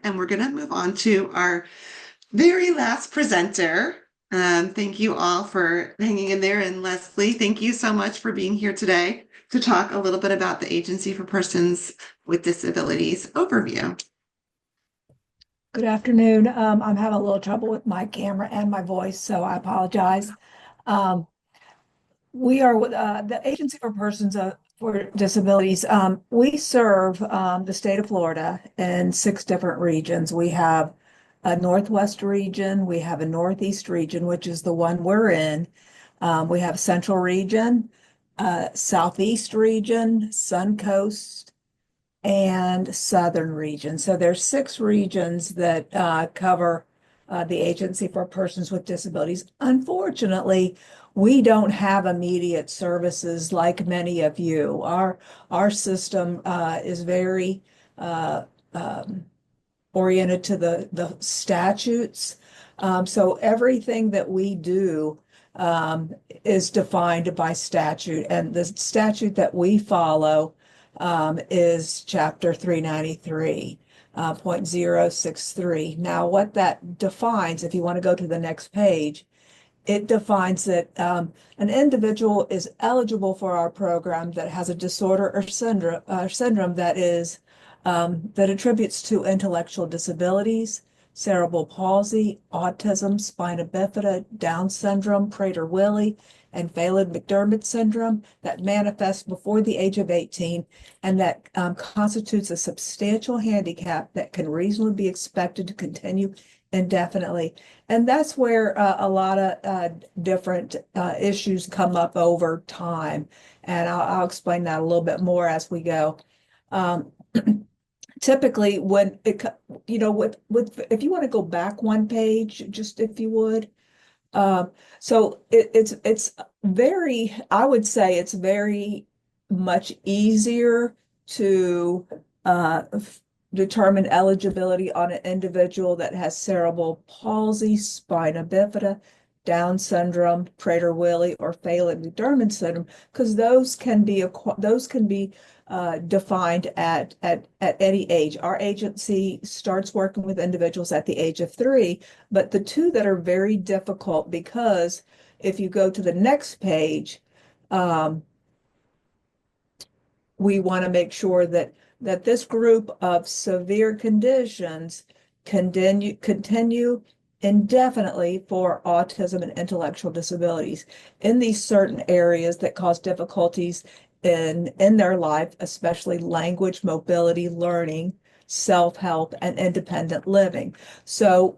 and we're going to move on to our very last presenter. Thank you all for hanging in there. And Leslie, thank you so much for being here today to talk a little bit about the Agency for Persons with Disabilities overview. Good afternoon. I'm having a little trouble with my camera and my voice, so I apologize. Um, we are with the Agency for Persons for Disabilities. We serve the state of Florida in 6 different regions. We have a Northwest region, we have a Northeast region, which is the one we're in. We have Central region, Southeast region, Suncoast, and Southern region. So there's 6 regions that cover the Agency for Persons with Disabilities. Unfortunately, we don't have immediate services like many of you. Our system is very oriented to the statutes. So everything that we do is defined by statute, and the statute that we follow is Chapter 393. 0.063. Now, what that defines, if you want to go to the next page, it defines that an individual is eligible for our program that has a disorder or syndrome that is that attributes to intellectual disabilities, cerebral palsy, autism, spina bifida, Down syndrome, Prader-Willi, and Phelan-McDermid syndrome that manifests before the age of 18 and that constitutes a substantial handicap that can reasonably be expected to continue indefinitely. And that's where a lot of different issues come up over time. And I'll explain that a little bit more as we go. Typically, when it, with if you want to go back one page, just if you would. So it's very, I would say it's very much easier to determine eligibility on an individual that has cerebral palsy, spina bifida, Down syndrome, Prader-Willi, or Phelan-McDermid syndrome, because those can be defined at any age. Our agency starts working with individuals at the age of 3, but the 2 that are very difficult, because if you go to the next page, we want to make sure that this group of severe conditions continue indefinitely for autism and intellectual disabilities in these certain areas that cause difficulties in their life, especially language, mobility, learning, self-help, and independent living. So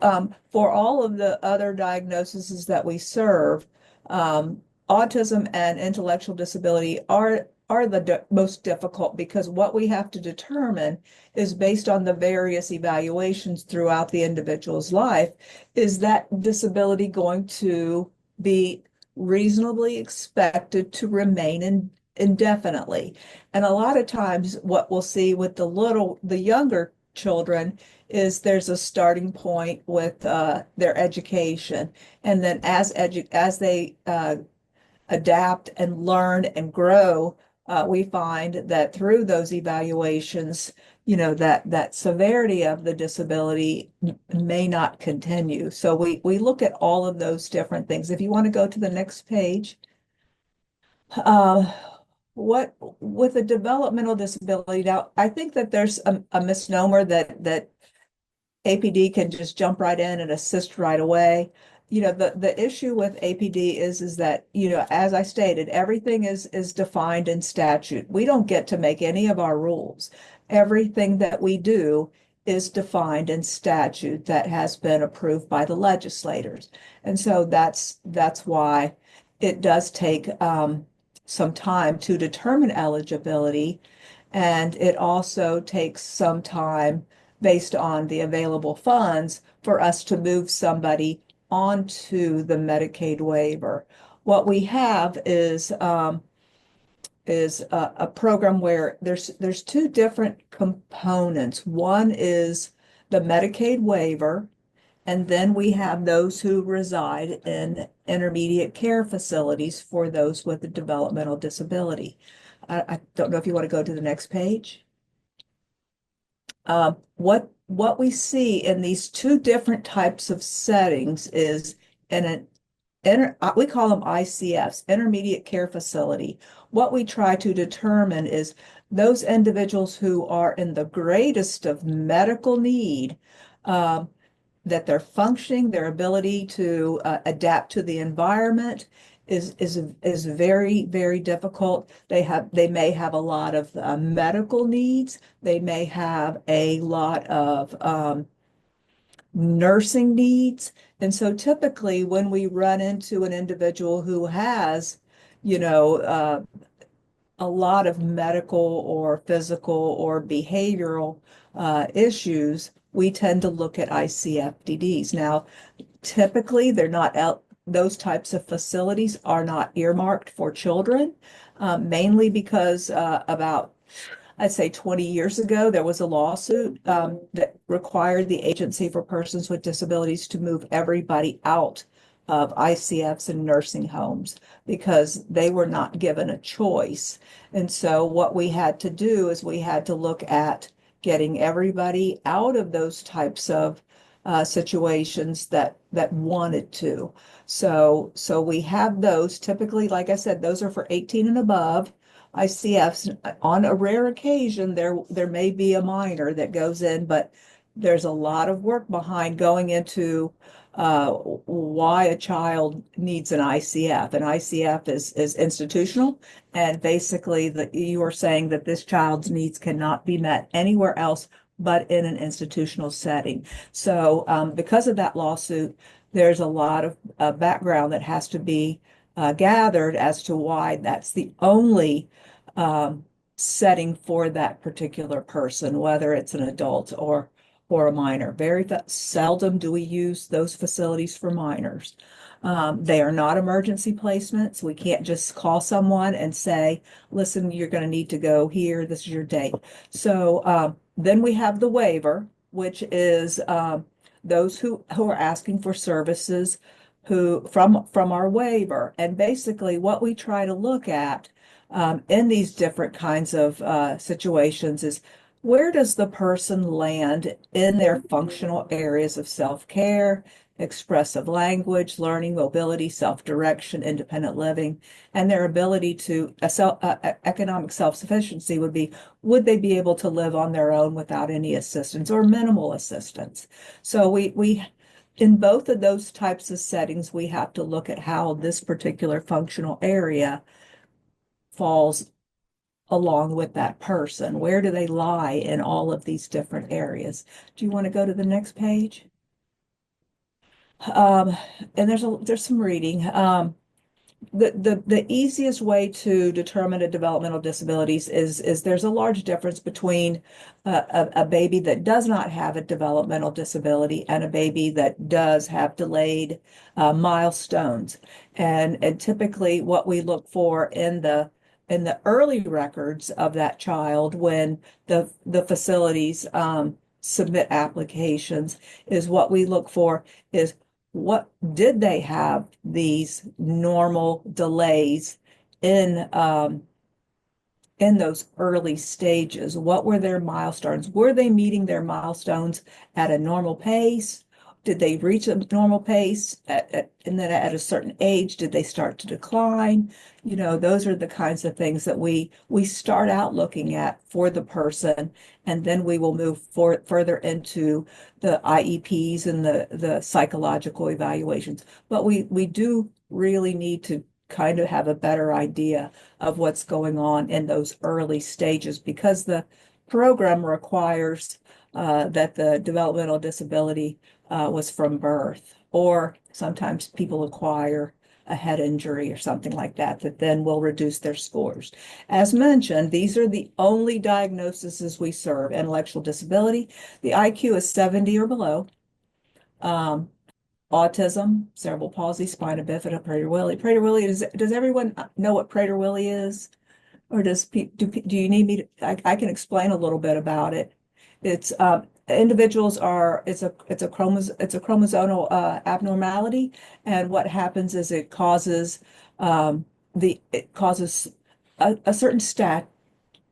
for all of the other diagnoses that we serve, autism and intellectual disability are the most difficult, because what we have to determine is based on the various evaluations throughout the individual's life. Is that disability going to be reasonably expected to remain indefinitely? And a lot of times what we'll see with the younger children is there's a starting point with their education. And then as they adapt and learn and grow, we find that through those evaluations, that severity of the disability may not continue. So we look at all of those different things. If you want to go to the next page, what with a developmental disability, now I think that there's a misnomer that APD can just jump right in and assist right away. The issue with APD is that, as I stated, everything is defined in statute. We don't get to make any of our rules. Everything that we do is defined in statute that has been approved by the legislators. And so that's why it does take some time to determine eligibility. And it also takes some time based on the available funds for us to move somebody onto the Medicaid waiver. What we have is a program where there's 2 different components. One is the Medicaid waiver, and then we have those who reside in intermediate care facilities for those with a developmental disability. I don't know if you want to go to the next page. What what we see in these two different types of settings is in an we call them ICFs, intermediate care facility. What we try to determine is those individuals who are in the greatest of medical need, um, that their functioning, their ability to adapt to the environment is very, very difficult. They may have a lot of medical needs. They may have a lot of nursing needs. And so typically when we run into an individual who has, you know, a lot of medical or physical or behavioral issues, we tend to look at ICFDDs. Now, typically, they're not out, those types of facilities are not earmarked for children, mainly because about I'd say 20 years ago, there was a lawsuit that required the Agency for Persons with Disabilities to move everybody out of ICFs and nursing homes because they were not given a choice. And so what we had to do is we had to look at getting everybody out of those types of situations that wanted to. So we have those typically, like I said, those are for 18 and above. ICFs, on a rare occasion, there may be a minor that goes in, but there's a lot of work behind going into why a child needs an ICF. An ICF is institutional, and basically you are saying that this child's needs cannot be met anywhere else but in an institutional setting. So because of that lawsuit, there's a lot of background that has to be gathered as to why that's the only setting for that particular person, whether it's an adult or a minor. Very seldom do we use those facilities for minors. They are not emergency placements. We can't just call someone and say, listen, you're going to need to go here. This is your date. So then we have the waiver, which is those who are asking for services who from our waiver. And basically what we try to look at in these different kinds of situations is where does the person land in their functional areas of self-care, expressive language, learning, mobility, self-direction, independent living, and their ability to economic self-sufficiency would they be able to live on their own without any assistance or minimal assistance? So we in both of those types of settings, we have to look at how this particular functional area falls along with that person. Where do they lie in all of these different areas? Do you want to go to the next page? Um, and there's some reading. The easiest way to determine a developmental disabilities is there's a large difference between a baby that does not have a developmental disability and a baby that does have delayed milestones. And typically what we look for in the early records of that child when the facilities submit applications is what we look for is what did they have these normal delays in in those early stages? What were their milestones? Were they meeting their milestones at a normal pace? Did they reach a normal pace and then at a certain age, did they start to decline? You know, those are the kinds of things that we start out looking at for the person, and then we will move further into the IEPs and the psychological evaluations. But we do really need to kind of have a better idea of what's going on in those early stages because the program requires that the developmental disability was from birth, or sometimes people acquire a head injury or something like that, that then will reduce their scores. As mentioned, these are the only diagnoses we serve. Intellectual disability, the IQ is 70 or below. Autism, cerebral palsy, spina bifida, Prader-Willi. Prader-Willi, does everyone know what Prader-Willi is? Or do you need me to, I can explain a little bit about it. It's individuals are it's a chromosomal abnormality, and what happens is it causes a certain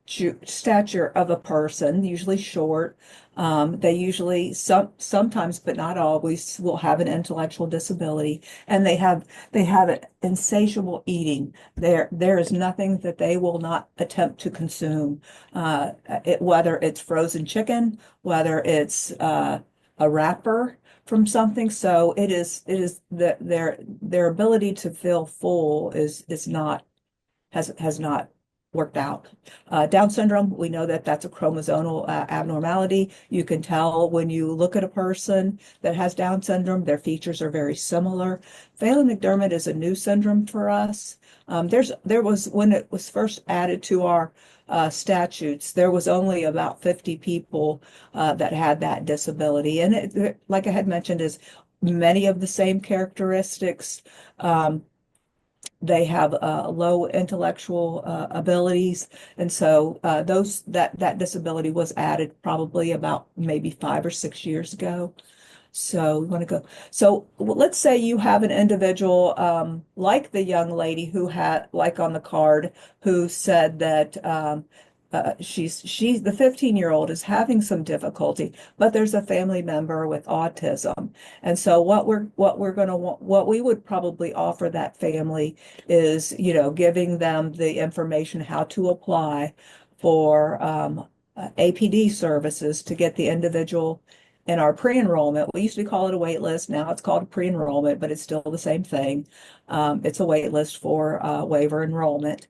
stature of a person, usually short. They usually sometimes, but not always, will have an intellectual disability, and they have an insatiable eating. There is nothing that they will not attempt to consume, whether it's frozen chicken, whether it's a wrapper from something. So it is that their ability to feel full is not has not worked out. Down syndrome, we know that that's a chromosomal abnormality. You can tell when you look at a person that has Down syndrome, their features are very similar. Phelan-McDermid is a new syndrome for us. There was, when it was first added to our statutes, there was only about 50 people that had that disability. And like I had mentioned, is many of the same characteristics. They have low intellectual abilities, and so that disability was added probably about maybe 5 or 6 years ago. So we want to go. So let's say you have an individual like the young lady who had, like on the card, who said that she's the 15-year-old is having some difficulty, but there's a family member with autism. And so what we're going to want, what we would probably offer that family is, giving them the information how to apply for APD services to get the individual in our pre-enrollment. We used to call it a wait list. Now it's called a pre-enrollment, but it's still the same thing. It's a wait list for waiver enrollment,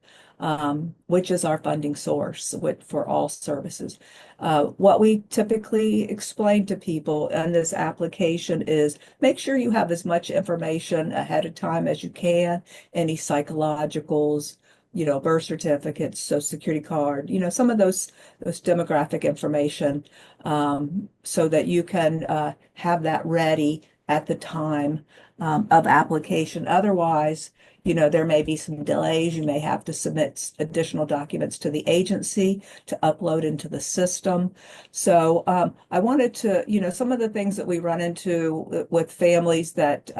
which is our funding source for all services. What we typically explain to people in this application is make sure you have as much information ahead of time as you can, any psychologicals, birth certificates, social security card, some of those demographic information, so that you can have that ready at the time of application. Otherwise, there may be some delays. You may have to submit additional documents to the agency to upload into the system. So I wanted to, some of the things that we run into with families that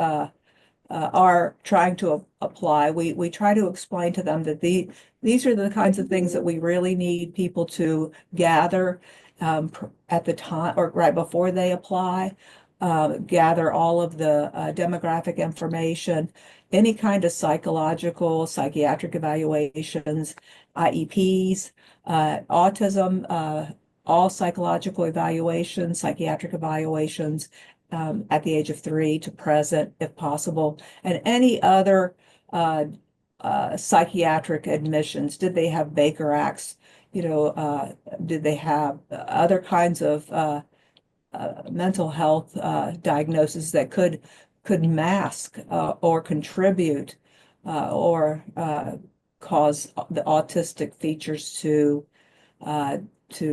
are trying to apply, we try to explain to them that these are the kinds of things that we really need people to gather at the time or right before they apply. Gather all of the demographic information, any kind of psychological, psychiatric evaluations, IEPs, autism, all psychological evaluations, psychiatric evaluations, at the age of 3 to present, if possible, and any other psychiatric admissions. Did they have Baker Acts? Did they have other kinds of mental health diagnosis that could mask or contribute or cause the autistic features to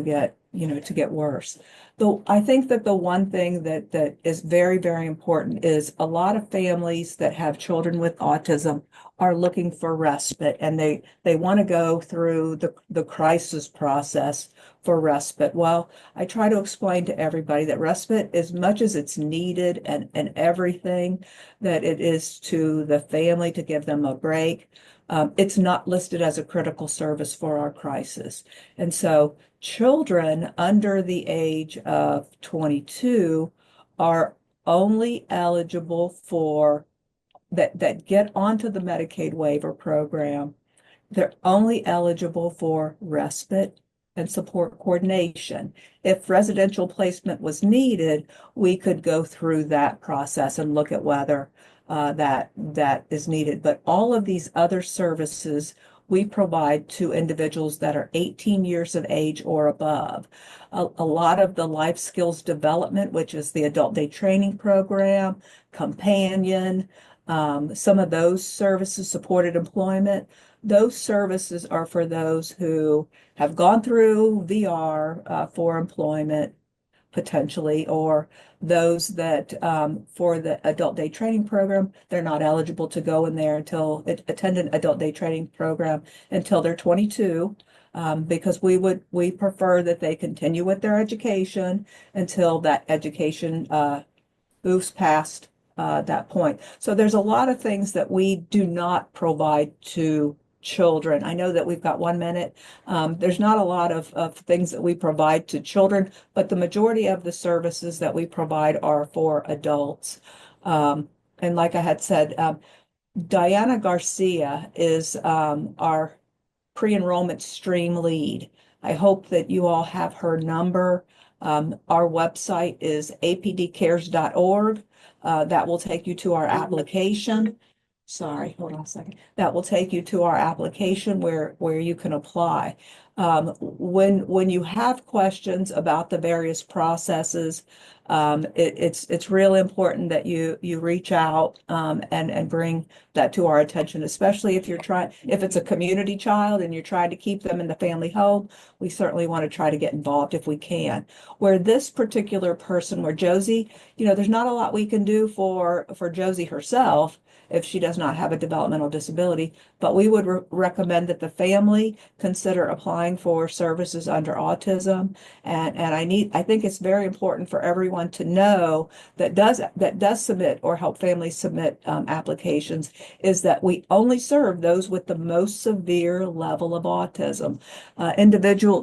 get worse. Though I think that the one thing that is very, very important is a lot of families that have children with autism are looking for respite, and they want to go through the crisis process for respite. Well, I try to explain to everybody that respite, as much as it's needed and everything, that it is to the family to give them a break. It's not listed as a critical service for our crisis. And so children under the age of 22 are only eligible for that get onto the Medicaid waiver program. They're only eligible for respite and support coordination. If residential placement was needed, we could go through that process and look at whether that is needed. But all of these other services we provide to individuals that are 18 years of age or above. A lot of the life skills development, which is the adult day training program, companion, some of those services, supported employment, those services are for those who have gone through VR for employment potentially, or those that for the adult day training program, they're not eligible to go in there until attend an adult day training program until they're 22. Because we prefer that they continue with their education until that education moves past that point. So there's a lot of things that we do not provide to children. I know that we've got 1 minute. There's not a lot of things that we provide to children, but the majority of the services that we provide are for adults. And like I had said, Diana Garcia is our pre-enrollment stream lead. I hope that you all have her number. Our website is apdcares.org. That will take you to our application. Sorry, hold on a second. That will take you to our application where you can apply. When you have questions about the various processes, it's really important that you reach out and bring that to our attention, especially if it's a community child and you're trying to keep them in the family home. We certainly want to try to get involved if we can. Where this particular person, where Josie, there's not a lot we can do for Josie herself if she does not have a developmental disability, but we would recommend that the family consider applying for services under autism. And I think it's very important for everyone to know that does submit or help families submit applications, is that we only serve those with the most severe level of autism.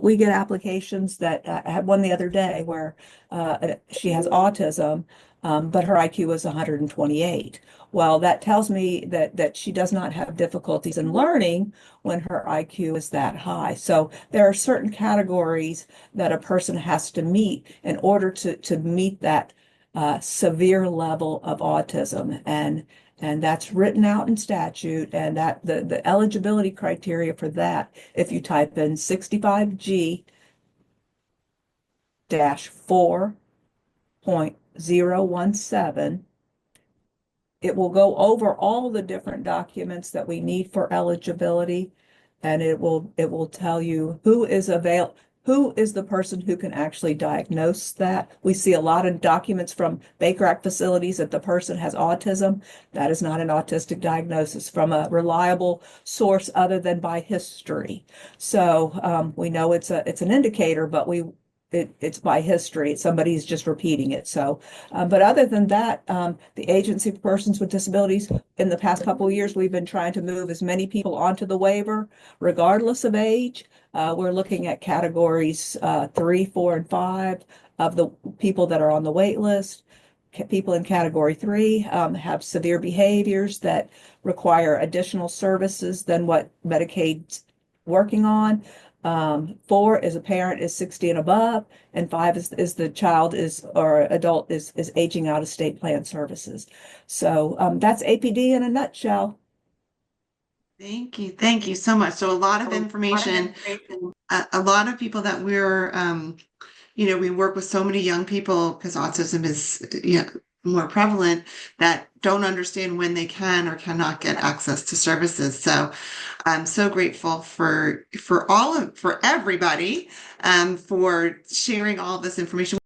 We get applications that I had one the other day where she has autism, but her IQ is 128. Well, that tells me that she does not have difficulties in learning when her IQ is that high. So there are certain categories that a person has to meet in order to meet that severe level of autism. And that's written out in statute, and that the eligibility criteria for that, if you type in 65G-4.017, it will go over all the different documents that we need for eligibility, and it will tell you who is the person who can actually diagnose that. We see a lot of documents from Baker Act facilities that the person has autism. That is not an autistic diagnosis from a reliable source other than by history. So we know it's an indicator, but it's by history. Somebody's just repeating it. So, but other than that, the Agency for Persons with Disabilities, in the past couple of years, we've been trying to move as many people onto the waiver, regardless of age. We're looking at categories 3, 4, and 5 of the people that are on the wait list. People in category 3 have severe behaviors that require additional services than what Medicaid's working on. 4 is a parent is 60 and above, and 5 is the child or adult is aging out of state plan services. So that's APD in a nutshell. Thank you. Thank you so much. So a lot of information, a lot of people that we work with so many young people because autism is more prevalent, that don't understand when they can or cannot get access to services. So I'm so grateful for everybody for sharing all this information.